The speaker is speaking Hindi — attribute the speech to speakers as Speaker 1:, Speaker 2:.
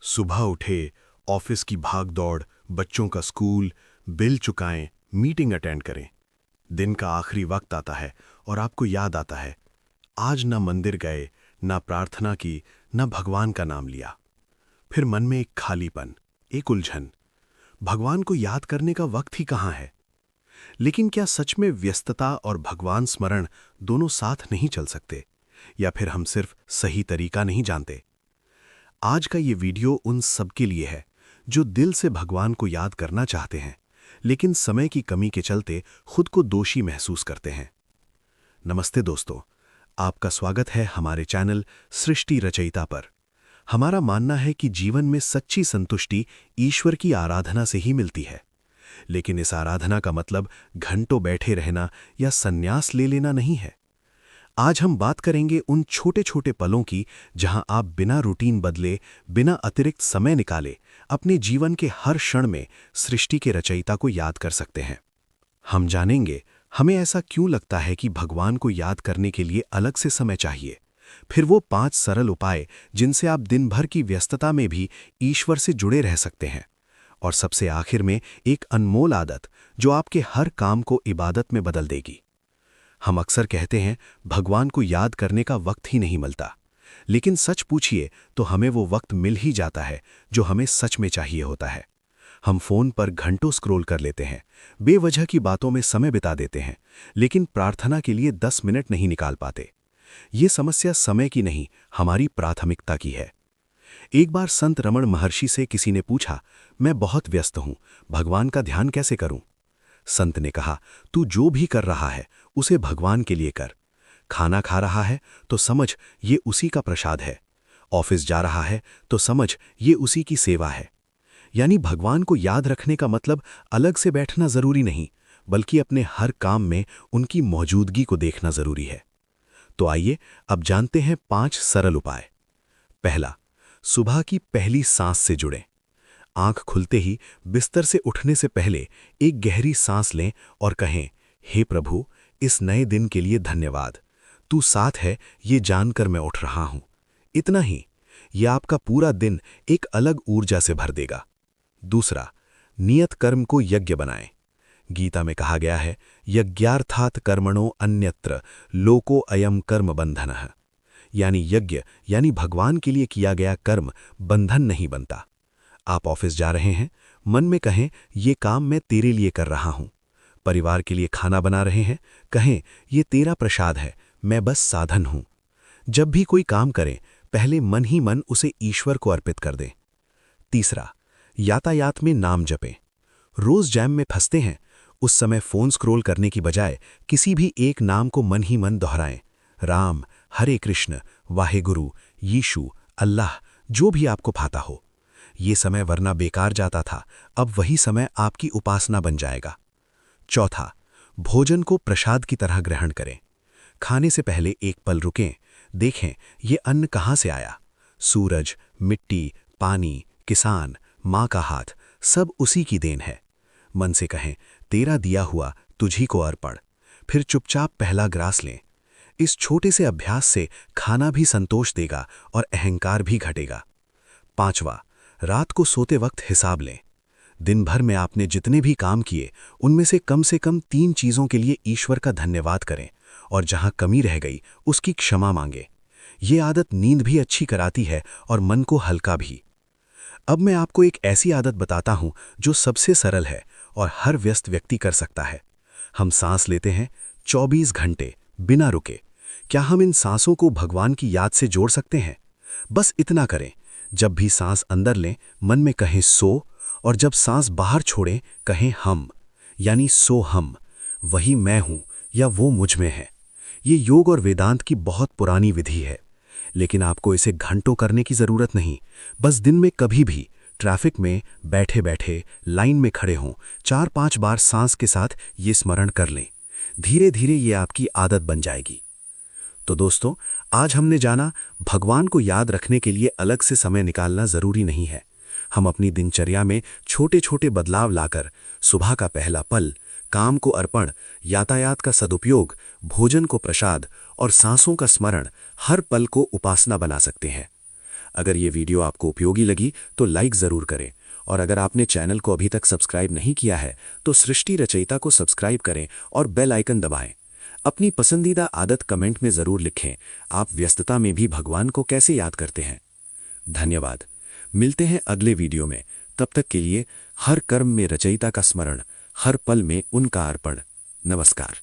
Speaker 1: सुबह उठे, ऑफिस की भाग दौड़, बच्चों का स्कूल, बिल चुकाएं, मीटिंग अटेंड करें। दिन का आखिरी वक्त आता है और आपको याद आता है, आज ना मंदिर गए, ना प्रार्थना की, ना भगवान का नाम लिया। फिर मन में एक खालीपन, एक उलझन। भगवान को याद करने का वक्त ही कहाँ है? लेकिन क्या सच में व्यस्तता और भगवान स्मरण दोनों साथ नहीं चल सकते? या फिर हम सिर्फ सही तरीका नहीं जानते? आज का ये वीडियो उन सबके लिए है जो दिल से भगवान को याद करना चाहते हैं, लेकिन समय की कमी के चलते खुद को दोषी महसूस करते हैं। नमस्ते दोस्तों, आपका स्वागत है हमारे चैनल सृष्टि रचयिता पर। हमारा मानना है कि जीवन में सच्ची संतुष्टि ईश्वर की आराधना से ही मिलती है। लेकिन इस आराधना का मतलब घंटों बैठे रहना या संन्यास ले लेना नहीं है। आज हम बात करेंगे उन छोटे छोटे पलों की जहां आप बिना रूटीन बदले, बिना अतिरिक्त समय निकाले अपने जीवन के हर क्षण में सृष्टि के रचयिता को याद कर सकते हैं। हम जानेंगे हमें ऐसा क्यों लगता है कि भगवान को याद करने के लिए अलग से समय चाहिए। फिर वो 5 सरल उपाय जिनसे आप दिन भर की व्यस्तता में भी ईश्वर से जुड़े रह सकते हैं। और सबसे आखिर में एक अनमोल आदत जो आपके हर काम को इबादत में बदल देगी। हम अक्सर कहते हैं भगवान को याद करने का वक्त ही नहीं मिलता, लेकिन सच पूछिए तो हमें वो वक्त मिल ही जाता है जो हमें सच में चाहिए होता है। हम फोन पर घंटों स्क्रॉल कर लेते हैं, बेवजह की बातों में समय बिता देते हैं, लेकिन प्रार्थना के लिए 10 मिनट नहीं निकाल पाते। ये समस्या समय की नहीं, हमारी प्राथमिकता की है। एक बार संत रमण महर्षि से किसी ने पूछा, मैं बहुत व्यस्त हूं, भगवान का ध्यान कैसे करूं? संत ने कहा, तू जो भी कर रहा है उसे भगवान के लिए कर। खाना खा रहा है तो समझ ये उसी का प्रसाद है। ऑफिस जा रहा है तो समझ ये उसी की सेवा है। यानी भगवान को याद रखने का मतलब अलग से बैठना जरूरी नहीं, बल्कि अपने हर काम में उनकी मौजूदगी को देखना जरूरी है। तो आइए अब जानते हैं 5 सरल उपाय। पहला, सुबह की पहली सांस से जुड़ें। आंख खुलते ही बिस्तर से उठने से पहले एक गहरी सांस लें और कहें, हे प्रभु, इस नए दिन के लिए धन्यवाद। तू साथ है ये जानकर मैं उठ रहा हूं। इतना ही, यह आपका पूरा दिन एक अलग ऊर्जा से भर देगा। दूसरा, नियत कर्म को यज्ञ बनाएं। गीता में कहा गया है, यज्ञार्थात् कर्मणो अन्यत्र लोको अयम कर्म बंधनः। यानी यज्ञ यानी भगवान के लिए किया गया कर्म बंधन नहीं बनता। आप ऑफिस जा रहे हैं, मन में कहें, ये काम मैं तेरे लिए कर रहा हूं। परिवार के लिए खाना बना रहे हैं, कहें, ये तेरा प्रसाद है, मैं बस साधन हूं। जब भी कोई काम करें, पहले मन ही मन उसे ईश्वर को अर्पित कर दें। तीसरा, यातायात में नाम जपें। रोज जैम में फंसते हैं, उस समय फोन स्क्रॉल करने की बजाय किसी भी एक नाम को मन ही मन दोहराएं। राम, हरे कृष्ण, वाहेगुरु, यीशु, अल्लाह, जो भी आपको भाता हो। ये समय वरना बेकार जाता था, अब वही समय आपकी उपासना बन जाएगा। चौथा, भोजन को प्रसाद की तरह ग्रहण करें। खाने से पहले एक पल रुकें, देखें ये अन्न कहाँ से आया। सूरज, मिट्टी, पानी, किसान, माँ का हाथ, सब उसी की देन है। मन से कहें, तेरा दिया हुआ तुझी को अर्पण। फिर चुपचाप पहला ग्रास लें। इस छोटे से अभ्यास से खाना भी संतोष देगा और अहंकार भी घटेगा। पांचवा, रात को सोते वक्त हिसाब लें। दिन भर में आपने जितने भी काम किए, उनमें से कम 3 चीज़ों के लिए ईश्वर का धन्यवाद करें और जहां कमी रह गई उसकी क्षमा मांगें। ये आदत नींद भी अच्छी कराती है और मन को हल्का भी। अब मैं आपको एक ऐसी आदत बताता हूं जो सबसे सरल है और हर व्यस्त व्यक्ति कर सकता है। हम सांस लेते हैं 24 घंटे बिना रुके। क्या हम इन सांसों को भगवान की याद से जोड़ सकते हैं? बस इतना करें, जब भी सांस अंदर लें मन में कहें सो, और जब सांस बाहर छोड़ें कहें हम, यानी सो हम, वही मैं हूं या वो मुझ में है। ये योग और वेदांत की बहुत पुरानी विधि है, लेकिन आपको इसे घंटों करने की जरूरत नहीं। बस दिन में कभी भी ट्रैफिक में बैठे बैठे, लाइन में खड़े हों, 4-5 बार सांस के साथ ये स्मरण कर लें। धीरे धीरे ये आपकी आदत बन जाएगी। तो दोस्तों, आज हमने जाना भगवान को याद रखने के लिए अलग से समय निकालना जरूरी नहीं है। हम अपनी दिनचर्या में छोटे छोटे बदलाव लाकर सुबह का पहला पल, काम को अर्पण, यातायात का सदुपयोग, भोजन को प्रसाद और सांसों का स्मरण हर पल को उपासना बना सकते हैं।
Speaker 2: अगर ये वीडियो आपको उपयोगी लगी तो लाइक ज़रूर करें, और अगर आपने चैनल को अभी तक सब्सक्राइब नहीं किया है तो सृष्टि रचयिता को सब्सक्राइब करें और बेल आइकन दबाएं। अपनी पसंदीदा आदत कमेंट में ज़रूर लिखें। आप व्यस्तता में भी भगवान को कैसे याद करते हैं? धन्यवाद। मिलते हैं अगले वीडियो में। तब तक के लिए हर कर्म में रचयिता का स्मरण, हर पल में उनका अर्पण। नमस्कार।